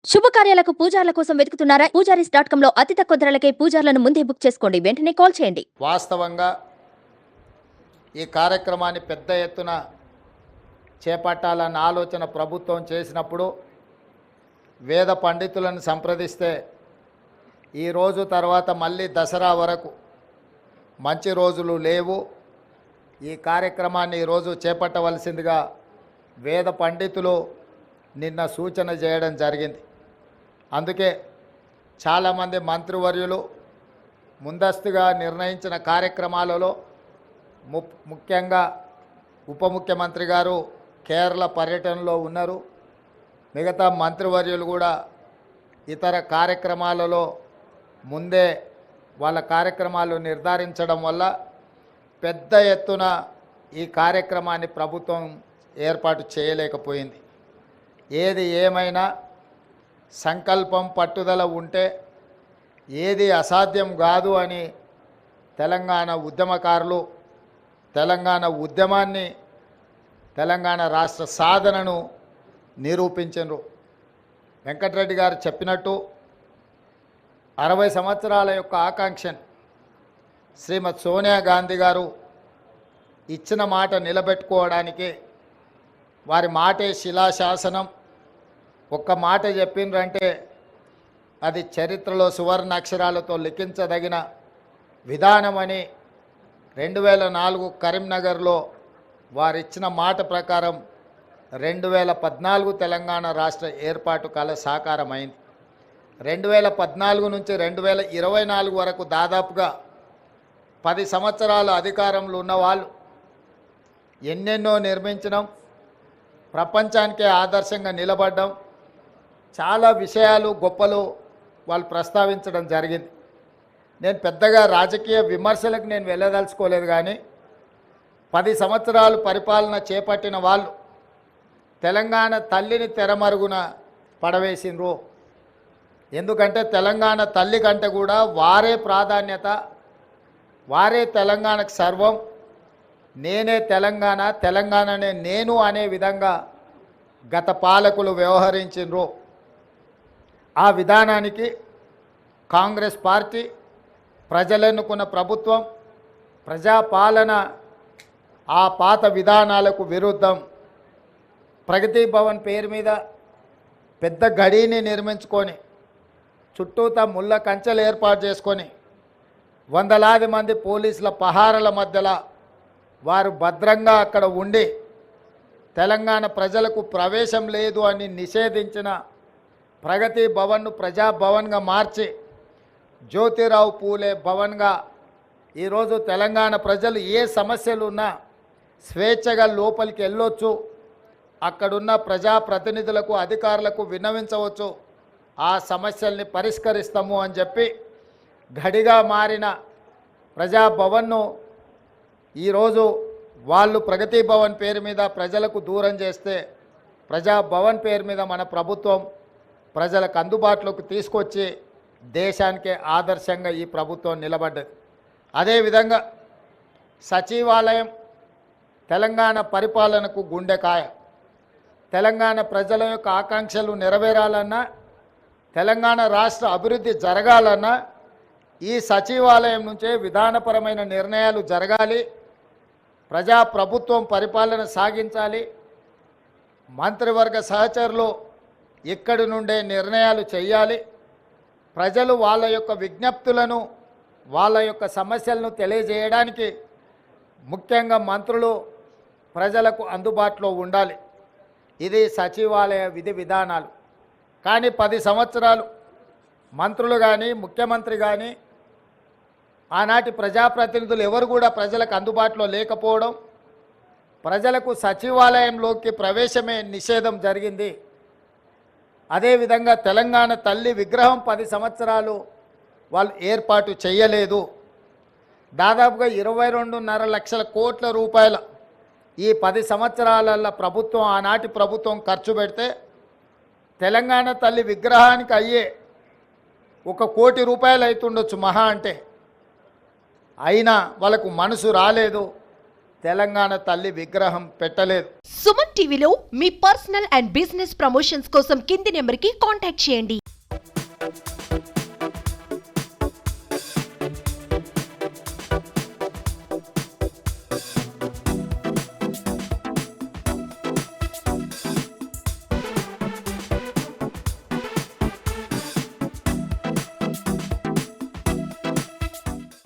శుభకార్యాలకు పూజార్ల కోసం వెతుకుతున్నారా? పూజారీస్.com లో అతి తక్కువ ధరలకే పూజార్లను ముందే బుక్ చేసుకోండి. వెంటనే కాల్ చేయండి. వాస్తవంగా ఈ కార్యక్రమాన్ని పెద్ద ఎత్తున చేపట్టాలన్న ఆలోచన ప్రభుత్వం చేసినప్పుడు వేద పండితులను సంప్రదిస్తే ఈ రోజు తర్వాత మళ్ళీ దసరా వరకు మంచి రోజులు లేవు, ఈ కార్యక్రమాన్ని ఈరోజు చేపట్టవలసిందిగా వేద పండితులు నిన్న సూచన చేయడం జరిగింది. అందుకే చాలామంది మంత్రివర్యులు ముందస్తుగా నిర్ణయించిన కార్యక్రమాలలో ముఖ్యంగా ఉప ముఖ్యమంత్రి గారు కేరళ పర్యటనలో ఉన్నారు. మిగతా మంత్రివర్యులు కూడా ఇతర కార్యక్రమాలలో ముందే వాళ్ళ కార్యక్రమాలు నిర్ధారించడం వల్ల పెద్ద ఎత్తున ఈ కార్యక్రమాన్ని ప్రభుత్వం ఏర్పాటు చేయలేకపోయింది. ఏది ఏమైనా సంకల్పం పట్టుదల ఉంటే ఏది అసాధ్యం కాదు అని తెలంగాణ ఉద్యమకారులు తెలంగాణ ఉద్యమాన్ని తెలంగాణ రాష్ట్ర సాధనను నిరూపించారు. వెంకటరెడ్డి గారు చెప్పినట్టు 60 సంవత్సరాల యొక్క ఆకాంక్షను శ్రీమతి సోనియా గాంధీ గారు ఇచ్చిన మాట నిలబెట్టుకోవడానికి వారి మాటే శిలాశాసనం. ఒక్క మాట చెప్పిండ్రంటే అది చరిత్రలో సువర్ణ అక్షరాలతో లిఖించదగిన విధానమని 2004 కరీంనగర్లో వారిచ్చిన మాట ప్రకారం 2014 తెలంగాణ రాష్ట్ర ఏర్పాటు కల సాకారమైంది. 2014 నుంచి 2024 వరకు దాదాపుగా 10 సంవత్సరాల అధికారంలో ఉన్నవాళ్ళు ఎన్నెన్నో నిర్మించడం, ప్రపంచానికే ఆదర్శంగా నిలబడ్డం, చాలా విషయాలు గొప్పలు వాళ్ళు ప్రస్తావించడం జరిగింది. నేను పెద్దగా రాజకీయ విమర్శలకు నేను వెళ్ళదలుచుకోలేదు, కానీ 10 సంవత్సరాలు పరిపాలన చేపట్టిన వాళ్ళు తెలంగాణ తల్లిని తెరమరుగున పడవేసిండ్రు. ఎందుకంటే తెలంగాణ తల్లి కంటే కూడా వారే ప్రాధాన్యత, వారే తెలంగాణకు సర్వం, నేనే తెలంగాణ, తెలంగాణనే నేను అనే విధంగా గత పాలకులు వ్యవహరించిండ్రు. ఆ విధానానికి కాంగ్రెస్ పార్టీ, ప్రజలెన్నుకున్న ప్రభుత్వం, ప్రజాపాలన ఆ పాత విధానాలకు విరుద్ధం ప్రగతి భవన్ పేరు మీద పెద్ద గడిని నిర్మించుకొని చుట్టూతా ముళ్ళ కంచెలు ఏర్పాటు చేసుకొని వందలాది మంది పోలీసుల పహారల మధ్యలో వారు భద్రంగా అక్కడ ఉండి తెలంగాణ ప్రజలకు ప్రవేశం లేదు అని నిషేధించిన ప్రగతి భవన్ను ప్రజాభవన్గా మార్చి జ్యోతిరావు పూలే భవన్గా ఈరోజు తెలంగాణ ప్రజలు ఏ సమస్యలు ఉన్నా స్వేచ్ఛగా లోపలికి వెళ్ళొచ్చు, అక్కడున్న ప్రజాప్రతినిధులకు అధికారులకు విన్నవించవచ్చు, ఆ సమస్యల్ని పరిష్కరిస్తాము అని చెప్పి గడిగా మారిన ప్రజాభవన్ను ఈరోజు వాళ్ళు ప్రగతి భవన్ పేరు మీద ప్రజలకు దూరం చేస్తే ప్రజాభవన్ పేరు మీద మన ప్రభుత్వం ప్రజలకు అందుబాటులోకి తీసుకొచ్చి దేశానికే ఆదర్శంగా ఈ ప్రభుత్వం నిలబడ్డది. అదేవిధంగా సచివాలయం తెలంగాణ పరిపాలనకు గుండెకాయ. తెలంగాణ ప్రజల యొక్క ఆకాంక్షలు నెరవేరాలన్నా, తెలంగాణ రాష్ట్ర అభివృద్ధి జరగాలన్నా ఈ సచివాలయం నుంచే విధానపరమైన నిర్ణయాలు జరగాలి, ప్రజాప్రభుత్వం పరిపాలన సాగించాలి, మంత్రివర్గ సహచరులు ఇక్కడి నుండే నిర్ణయాలు చేయాలి, ప్రజలు వాళ్ళ యొక్క విజ్ఞప్తులను వాళ్ళ యొక్క సమస్యలను తెలియజేయడానికి ముఖ్యంగా మంత్రులు ప్రజలకు అందుబాటులో ఉండాలి. ఇది సచివాలయ విధి విధానాలు. కానీ 10 సంవత్సరాలు మంత్రులు కానీ ముఖ్యమంత్రి కానీ ఆనాటి ప్రజాప్రతినిధులు ఎవరు కూడా ప్రజలకు అందుబాటులో లేకపోవడం, ప్రజలకు సచివాలయంలోకి ప్రవేశమే నిషేధం జరిగింది. అదేవిధంగా తెలంగాణ తల్లి విగ్రహం 10 సంవత్సరాలు వాళ్ళు ఏర్పాటు చేయలేదు. దాదాపుగా 22.5 లక్షల కోట్ల రూపాయల ఈ 10 సంవత్సరాలలో ప్రభుత్వం, ఆనాటి ప్రభుత్వం ఖర్చు పెడితే తెలంగాణ తల్లి విగ్రహానికి అయ్యే 1 కోటి రూపాయలు అవుతుండొచ్చు మహా అంటే. అయినా వాళ్ళకు మనసు రాలేదు, తెలంగాణ తల్లి విగ్రహం పెట్టలేదు. సుమన్ టీవీలో మీ పర్సనల్ అండ్ బిజినెస్ ప్రమోషన్స్ కోసం కింది నెంబర్కి కాంటాక్ట్ చేయండి.